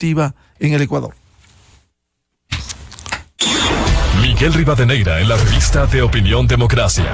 en el Ecuador. Miguel Rivadeneira en la revista de Opinión Democracia.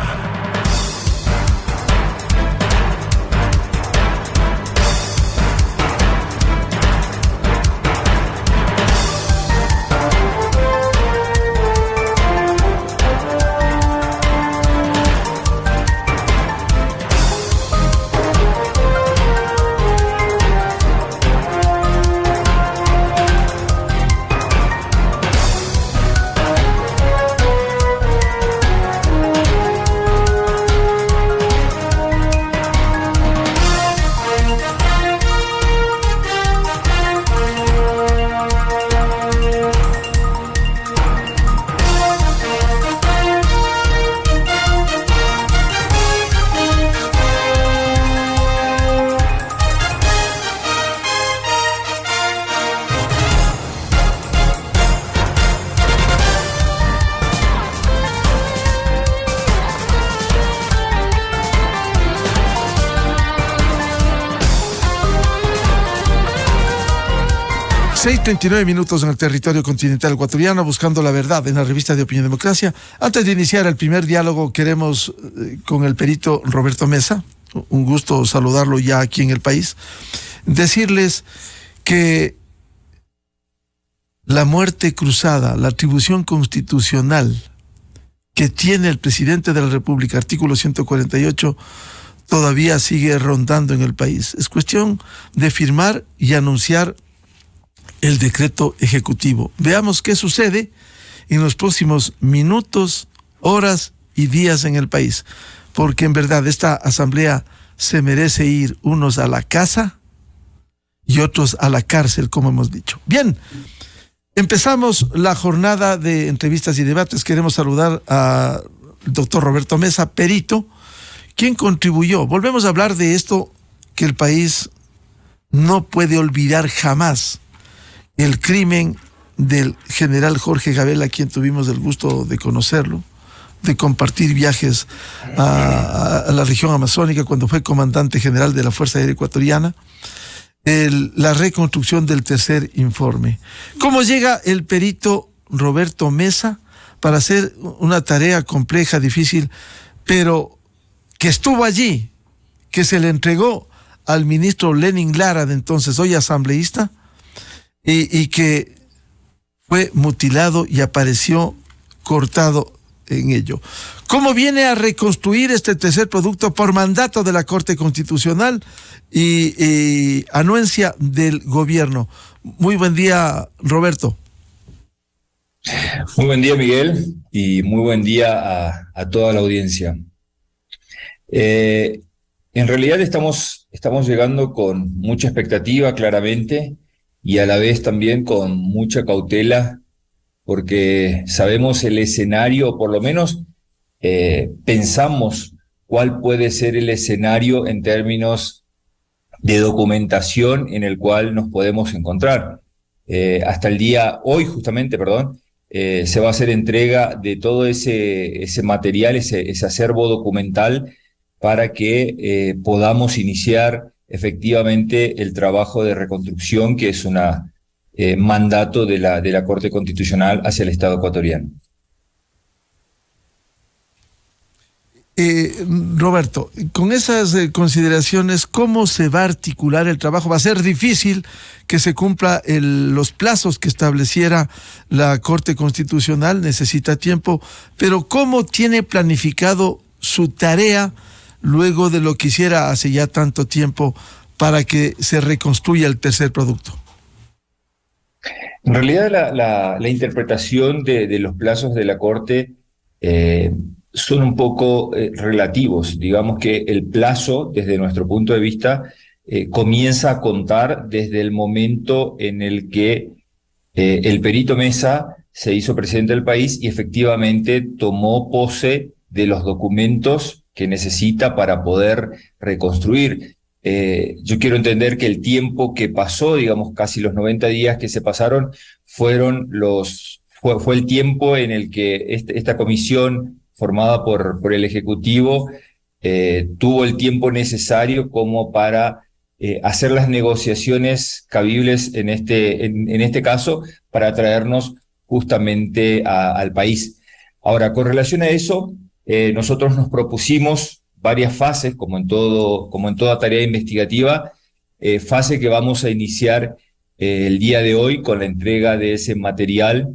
Seis 39 minutos en el territorio continental ecuatoriano, buscando la verdad en la revista de Opinión Democracia. Antes de iniciar el primer diálogo, queremos con el perito Roberto Mesa, un gusto saludarlo ya aquí en el país, decirles que la muerte cruzada, la atribución constitucional que tiene el presidente de la República, artículo 148, todavía sigue rondando en el país. Es cuestión de firmar y anunciar el decreto ejecutivo. Veamos qué sucede en los próximos minutos, horas y días en el país, porque en verdad esta asamblea se merece ir unos a la casa y otros a la cárcel, como hemos dicho. Bien, empezamos la jornada de entrevistas y debates. Queremos saludar al doctor Roberto Mesa, perito, quien contribuyó. Volvemos a hablar de esto que el país no puede olvidar jamás: el crimen del general Jorge Gabel, a quien tuvimos el gusto de conocerlo, de compartir viajes a la región amazónica cuando fue comandante general de la Fuerza Aérea Ecuatoriana, la reconstrucción del tercer informe. ¿Cómo llega el perito Roberto Mesa para hacer una tarea compleja, difícil, pero que estuvo allí, que se le entregó al ministro Lenin Lara, de entonces, hoy asambleísta, y que fue mutilado y apareció cortado en ello? ¿Cómo viene a reconstruir este tercer producto por mandato de la Corte Constitucional y anuencia del gobierno? Muy buen día, Roberto. Muy buen día, Miguel, y muy buen día a toda la audiencia. En realidad estamos llegando con mucha expectativa, claramente, y a la vez también con mucha cautela, porque sabemos el escenario, o por lo menos pensamos cuál puede ser el escenario en términos de documentación en el cual nos podemos encontrar. Hasta el día hoy, justamente, se va a hacer entrega de todo ese material, ese acervo documental, para que podamos iniciar efectivamente el trabajo de reconstrucción, que es un mandato de la Corte Constitucional hacia el Estado ecuatoriano. Roberto, con esas consideraciones, ¿cómo se va a articular el trabajo? Va a ser difícil que se cumpla los plazos que estableciera la Corte Constitucional, necesita tiempo, pero ¿cómo tiene planificado su tarea luego de lo que hiciera hace ya tanto tiempo para que se reconstruya el tercer producto? En realidad la interpretación de los plazos de la Corte son un poco relativos. Digamos que el plazo, desde nuestro punto de vista, comienza a contar desde el momento en el que el perito Mesa se hizo presidente del país y efectivamente tomó pose de los documentos que necesita para poder reconstruir. Yo quiero entender que el tiempo que pasó, digamos casi los 90 días que se pasaron, fue el tiempo en el que esta comisión formada por el Ejecutivo tuvo el tiempo necesario como para hacer las negociaciones cabibles en este caso para traernos justamente al país. Ahora, con relación a eso, nosotros nos propusimos varias fases, como en toda tarea investigativa, fase que vamos a iniciar el día de hoy con la entrega de ese material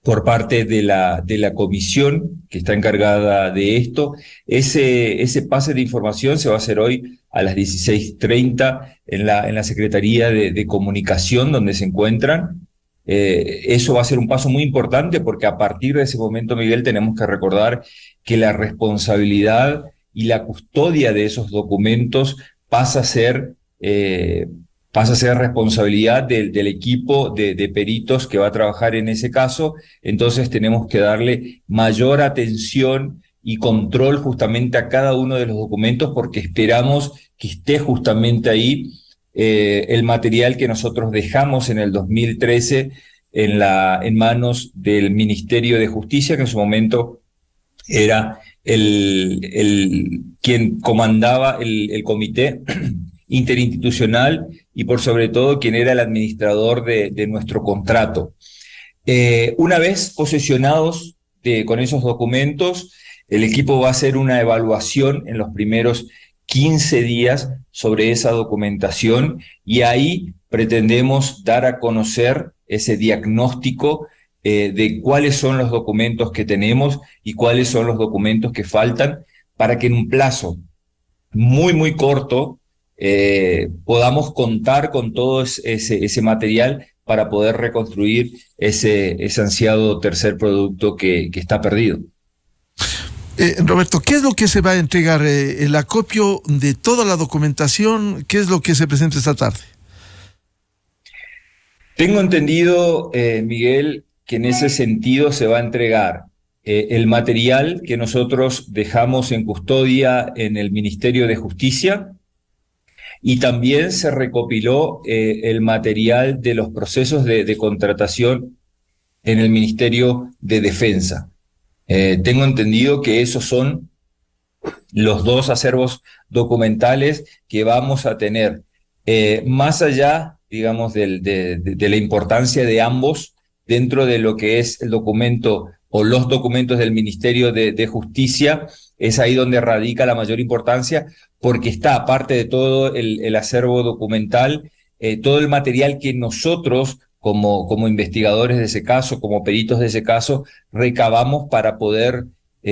por parte de la comisión que está encargada de esto. Ese pase de información se va a hacer hoy a las 16:30 en la Secretaría de Comunicación, donde se encuentran. Eso va a ser un paso muy importante porque a partir de ese momento, Miguel, tenemos que recordar que la responsabilidad y la custodia de esos documentos pasa a ser responsabilidad del equipo de peritos que va a trabajar en ese caso. Entonces tenemos que darle mayor atención y control justamente a cada uno de los documentos porque esperamos que esté justamente ahí el material que nosotros dejamos en el 2013 en manos del Ministerio de Justicia, que en su momento era quien comandaba el comité interinstitucional y por sobre todo quien era el administrador de nuestro contrato. Una vez posesionados con esos documentos, el equipo va a hacer una evaluación en los primeros 15 días sobre esa documentación y ahí pretendemos dar a conocer ese diagnóstico de cuáles son los documentos que tenemos y cuáles son los documentos que faltan para que en un plazo muy, muy corto podamos contar con todo ese material para poder reconstruir ese ansiado tercer producto que está perdido. Roberto, ¿qué es lo que se va a entregar? ¿El acopio de toda la documentación? ¿Qué es lo que se presenta esta tarde? Tengo entendido, Miguel, que en ese sentido se va a entregar el material que nosotros dejamos en custodia en el Ministerio de Justicia y también se recopiló el material de los procesos de contratación en el Ministerio de Defensa. Tengo entendido que esos son los dos acervos documentales que vamos a tener. Más allá, digamos, de la importancia de ambos dentro de lo que es el documento o los documentos del Ministerio de Justicia, es ahí donde radica la mayor importancia, porque está, aparte de todo el acervo documental, todo el material que nosotros como investigadores de ese caso, como peritos de ese caso, recabamos para poder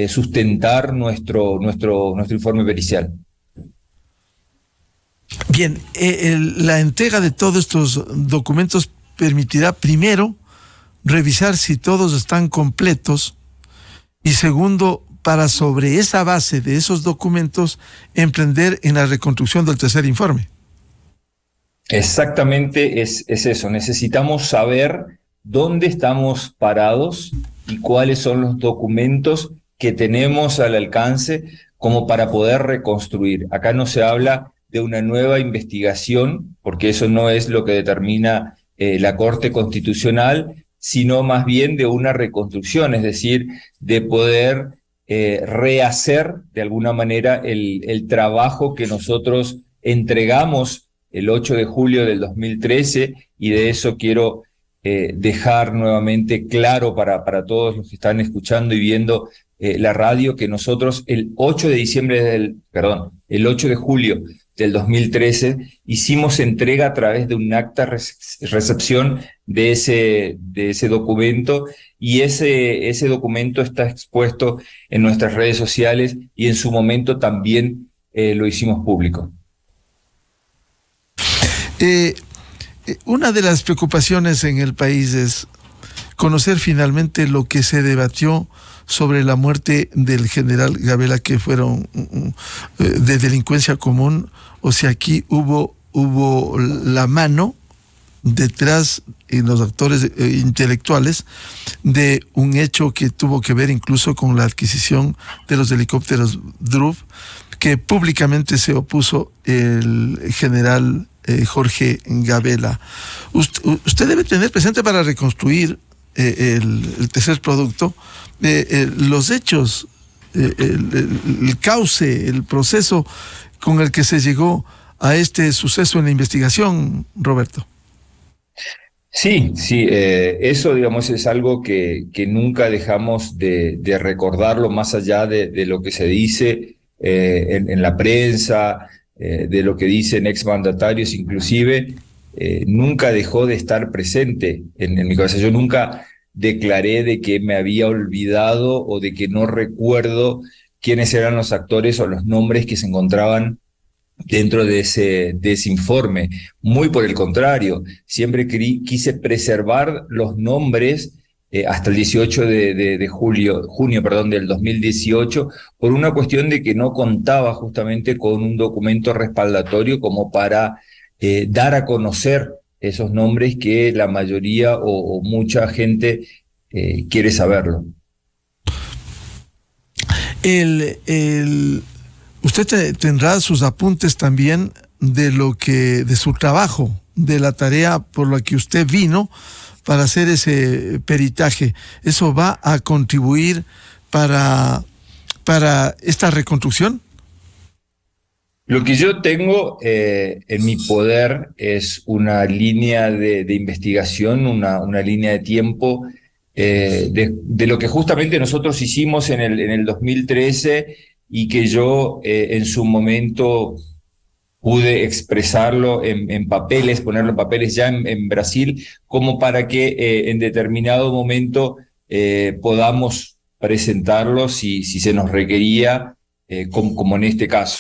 sustentar nuestro informe pericial. Bien, la entrega de todos estos documentos permitirá primero revisar si todos están completos y segundo, para sobre esa base de esos documentos emprender en la reconstrucción del tercer informe. Exactamente es eso. Necesitamos saber dónde estamos parados y cuáles son los documentos que tenemos al alcance como para poder reconstruir. Acá no se habla de una nueva investigación, porque eso no es lo que determina la Corte Constitucional, sino más bien de una reconstrucción, es decir, de poder rehacer de alguna manera el trabajo que nosotros entregamos el 8 de julio del 2013, y de eso quiero dejar nuevamente claro para todos los que están escuchando y viendo la radio, que nosotros el 8 de julio del 2013 hicimos entrega a través de un acta recepción de ese documento, y ese documento está expuesto en nuestras redes sociales y en su momento también lo hicimos público. Una de las preocupaciones en el país es conocer finalmente lo que se debatió sobre la muerte del general Gabela, que fueron de delincuencia común, o si aquí hubo la mano detrás en los actores intelectuales de un hecho que tuvo que ver incluso con la adquisición de los helicópteros DRUV, que públicamente se opuso el general Jorge Gabela. Usted debe tener presente, para reconstruir el tercer producto, los hechos, el cauce, el proceso con el que se llegó a este suceso en la investigación, Roberto. Sí, sí, eso, digamos, es algo que nunca dejamos de recordarlo, más allá de lo que se dice en la prensa, de lo que dicen exmandatarios inclusive, nunca dejó de estar presente en mi cabeza. Yo nunca declaré de que me había olvidado o de que no recuerdo quiénes eran los actores o los nombres que se encontraban dentro de ese informe. Muy por el contrario, siempre quise preservar los nombres hasta el 18 de junio, del 2018, por una cuestión de que no contaba justamente con un documento respaldatorio como para dar a conocer esos nombres que la mayoría o mucha gente quiere saberlo. Usted tendrá sus apuntes también de su trabajo, de la tarea por la que usted vino para hacer ese peritaje. ¿Eso va a contribuir para esta reconstrucción? Lo que yo tengo en mi poder es una línea de investigación, una línea de tiempo de lo que justamente nosotros hicimos en el 2013 y que yo en su momento pude expresarlo en papeles, ponerlo en papeles ya en Brasil, como para que en determinado momento podamos presentarlo si se nos requería, como en este caso.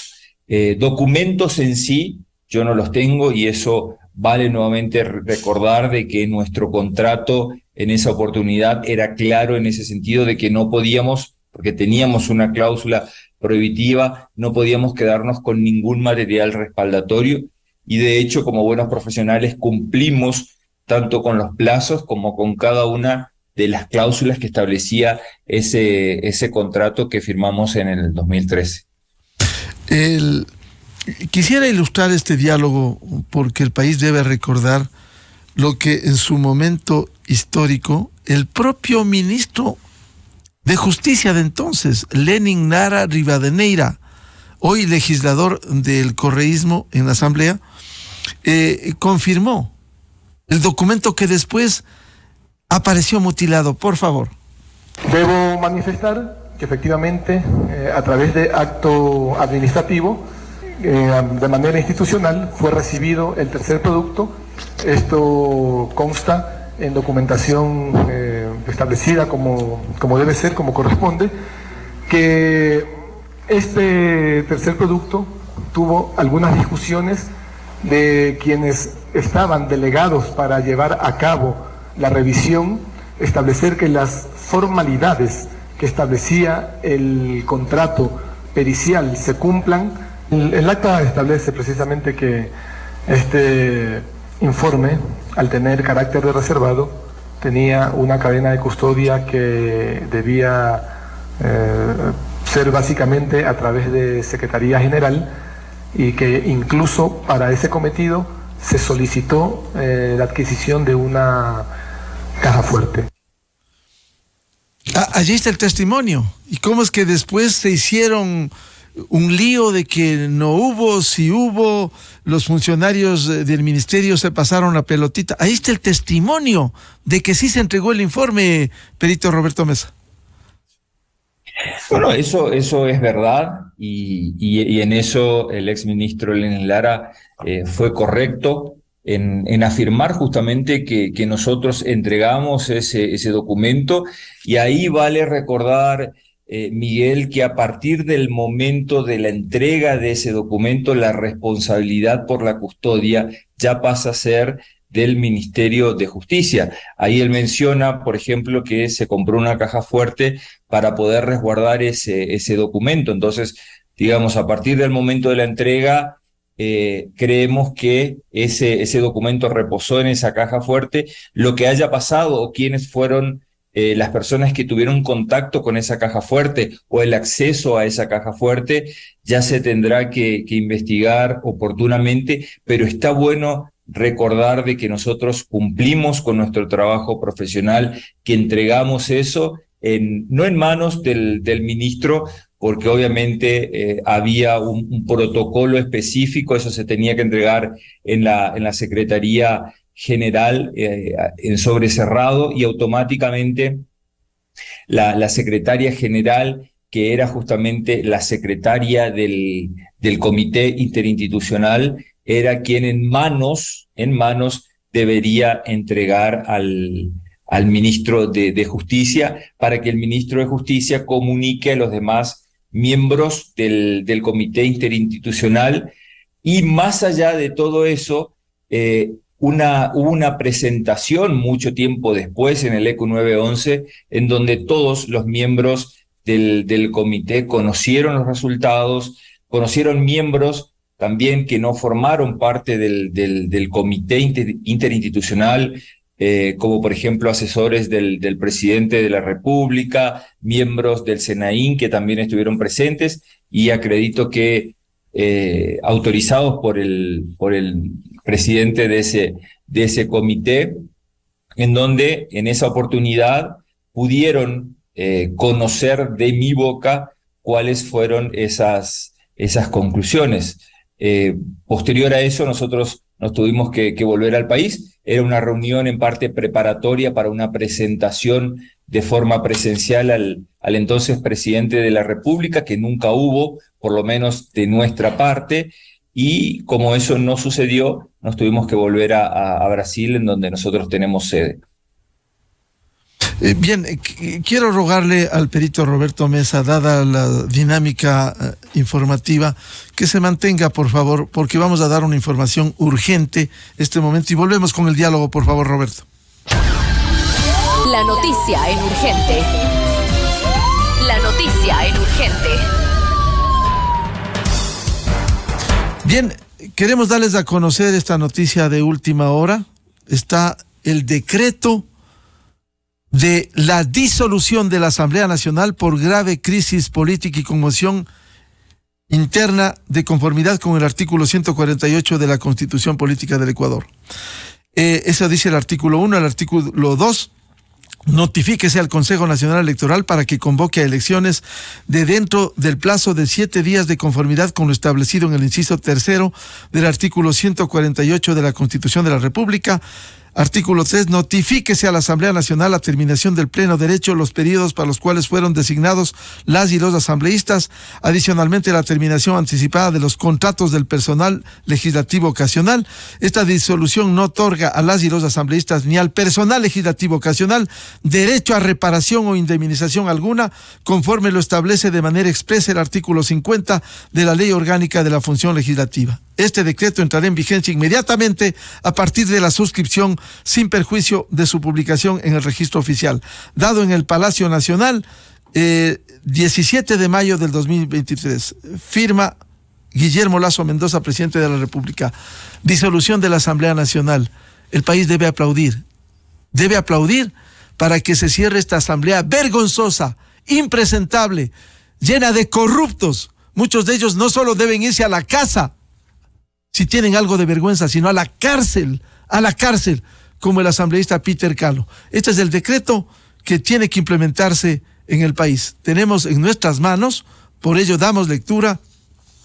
Documentos en sí yo no los tengo, y eso vale nuevamente recordar de que nuestro contrato en esa oportunidad era claro en ese sentido de que no podíamos, porque teníamos una cláusula prohibitiva, no podíamos quedarnos con ningún material respaldatorio, y de hecho como buenos profesionales cumplimos tanto con los plazos como con cada una de las cláusulas que establecía ese contrato que firmamos en el 2013. Quisiera ilustrar este diálogo porque el país debe recordar lo que en su momento histórico el propio ministro de Justicia de entonces, Lenin Nara Rivadeneira, hoy legislador del correísmo en la Asamblea, confirmó el documento que después apareció mutilado. Por favor. Debo manifestar que efectivamente a través de acto administrativo, de manera institucional, fue recibido el tercer producto. Esto consta en documentación establecida como debe ser, como corresponde, que este tercer producto tuvo algunas discusiones de quienes estaban delegados para llevar a cabo la revisión, establecer que las formalidades que establecía el contrato pericial se cumplan. El acta establece precisamente que este informe, al tener carácter de reservado, tenía una cadena de custodia que debía ser básicamente a través de Secretaría General, y que incluso para ese cometido se solicitó la adquisición de una caja fuerte. Allí está el testimonio. ¿Y cómo es que después se hicieron un lío de que no hubo, si hubo, los funcionarios del ministerio se pasaron la pelotita? Ahí está el testimonio de que sí se entregó el informe, perito Roberto Mesa. Bueno, eso es verdad, y en eso el exministro Lenin Lara fue correcto en afirmar justamente que nosotros entregamos ese documento, y ahí vale recordar, Miguel, que a partir del momento de la entrega de ese documento, la responsabilidad por la custodia ya pasa a ser del Ministerio de Justicia. Ahí él menciona, por ejemplo, que se compró una caja fuerte para poder resguardar ese documento. Entonces, digamos, a partir del momento de la entrega, creemos que ese documento reposó en esa caja fuerte. Lo que haya pasado o quiénes fueron las personas que tuvieron contacto con esa caja fuerte o el acceso a esa caja fuerte, ya se tendrá que investigar oportunamente, pero está bueno recordar de que nosotros cumplimos con nuestro trabajo profesional, que entregamos eso no en manos del ministro, porque obviamente había un protocolo específico, eso se tenía que entregar en la Secretaría General en sobre cerrado, y automáticamente la Secretaria General, que era justamente la secretaria del Comité Interinstitucional, era quien en manos debería entregar al ministro de Justicia, para que el ministro de Justicia comunique a los demás miembros del Comité Interinstitucional. Y más allá de todo eso, hubo una presentación mucho tiempo después en el ECU 911, en donde todos los miembros del comité conocieron los resultados, conocieron miembros también que no formaron parte del comité interinstitucional, como por ejemplo asesores del presidente de la República, miembros del SENAIN que también estuvieron presentes, y acredito que autorizados por el presidente de ese comité, en donde en esa oportunidad pudieron conocer de mi boca cuáles fueron esas conclusiones. Posterior a eso, nosotros nos tuvimos que volver al país. Era una reunión en parte preparatoria para una presentación de forma presencial al entonces presidente de la República, que nunca hubo, por lo menos de nuestra parte, y como eso no sucedió, nos tuvimos que volver a Brasil, en donde nosotros tenemos sede. Bien, quiero rogarle al perito Roberto Mesa, dada la dinámica informativa, que se mantenga, por favor, porque vamos a dar una información urgente este momento, y volvemos con el diálogo, por favor, Roberto. La noticia en urgente. La noticia en urgente. Bien, queremos darles a conocer esta noticia de última hora. Está el decreto de la disolución de la Asamblea Nacional por grave crisis política y conmoción interna, de conformidad con el artículo 148 de la Constitución Política del Ecuador. Eso dice el artículo 1. El artículo 2: notifíquese al Consejo Nacional Electoral para que convoque a elecciones de dentro del plazo de 7 días, de conformidad con lo establecido en el inciso 3 del artículo 148 de la Constitución de la República. Artículo 3. Notifíquese a la Asamblea Nacional la terminación del pleno derecho, los periodos para los cuales fueron designados las y los asambleístas. Adicionalmente, la terminación anticipada de los contratos del personal legislativo ocasional. Esta disolución no otorga a las y los asambleístas ni al personal legislativo ocasional derecho a reparación o indemnización alguna, conforme lo establece de manera expresa el artículo 50 de la Ley Orgánica de la Función Legislativa. Este decreto entrará en vigencia inmediatamente a partir de la suscripción, sin perjuicio de su publicación en el registro oficial, dado en el Palacio Nacional 17 de mayo del 2023. Firma Guillermo Lasso Mendoza, presidente de la República. Disolución de la Asamblea Nacional. El país debe aplaudir para que se cierre esta asamblea vergonzosa, impresentable, llena de corruptos. Muchos de ellos no solo deben irse a la casa, si tienen algo de vergüenza, sino a la cárcel, como el asambleísta Peter Calo. Este es el decreto que tiene que implementarse en el país. Tenemos en nuestras manos, por ello damos lectura,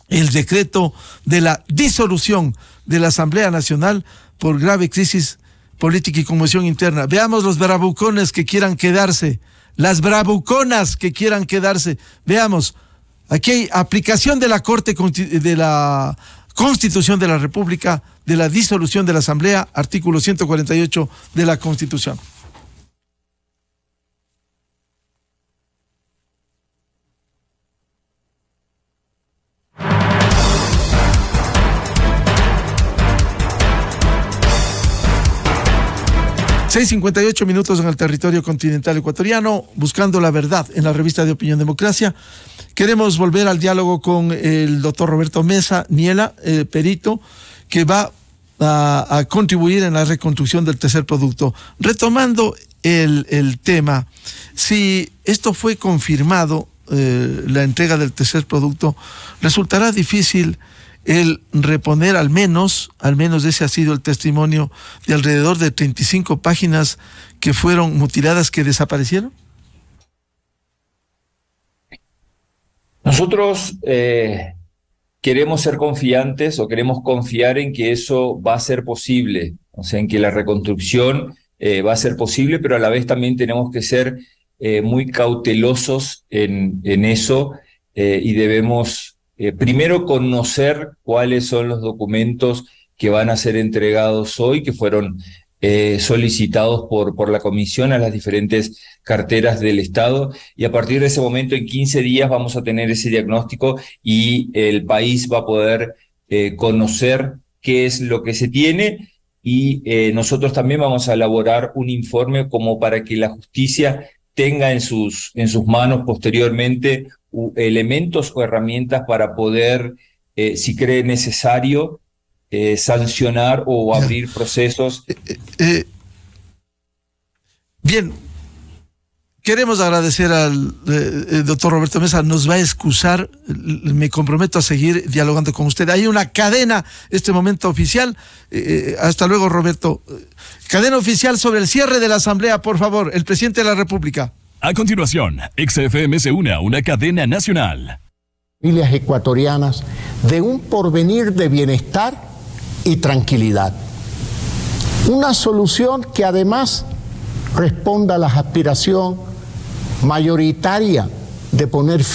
el decreto de la disolución de la Asamblea Nacional por grave crisis política y conmoción interna. Veamos los bravucones que quieran quedarse, las bravuconas que quieran quedarse. Veamos, aquí hay aplicación de la Constitución de la República, de la disolución de la Asamblea, artículo 148 de la Constitución. ...6:58 en el territorio continental ecuatoriano, buscando la verdad en la revista de Opinión Democracia. Queremos volver al diálogo con el doctor Roberto Mesa Niela, perito, que va a contribuir en la reconstrucción del tercer producto. Retomando el tema, si esto fue confirmado, la entrega del tercer producto, resultará difícil el reponer al menos ese ha sido el testimonio de alrededor de 35 páginas que fueron mutiladas, que desaparecieron. Nosotros queremos ser confiantes o queremos confiar en que eso va a ser posible, o sea, en que la reconstrucción va a ser posible, pero a la vez también tenemos que ser muy cautelosos en eso y debemos primero conocer cuáles son los documentos que van a ser entregados hoy, que fueron solicitados por la Comisión a las diferentes carteras del Estado, y a partir de ese momento, en 15 días, vamos a tener ese diagnóstico y el país va a poder conocer qué es lo que se tiene, y nosotros también vamos a elaborar un informe como para que la justicia tenga en sus manos posteriormente elementos o herramientas para poder, si cree necesario, sancionar o abrir procesos. Bien, queremos agradecer al doctor Roberto Mesa. Nos va a excusar, me comprometo a seguir dialogando con usted. Hay una cadena, este momento oficial. Hasta luego, Roberto. Cadena oficial sobre el cierre de la Asamblea, por favor, el presidente de la República. A continuación, XFM se une a una cadena nacional. Familias ecuatorianas de un porvenir de bienestar y tranquilidad. Una solución que además responda a la aspiración mayoritaria de poner fin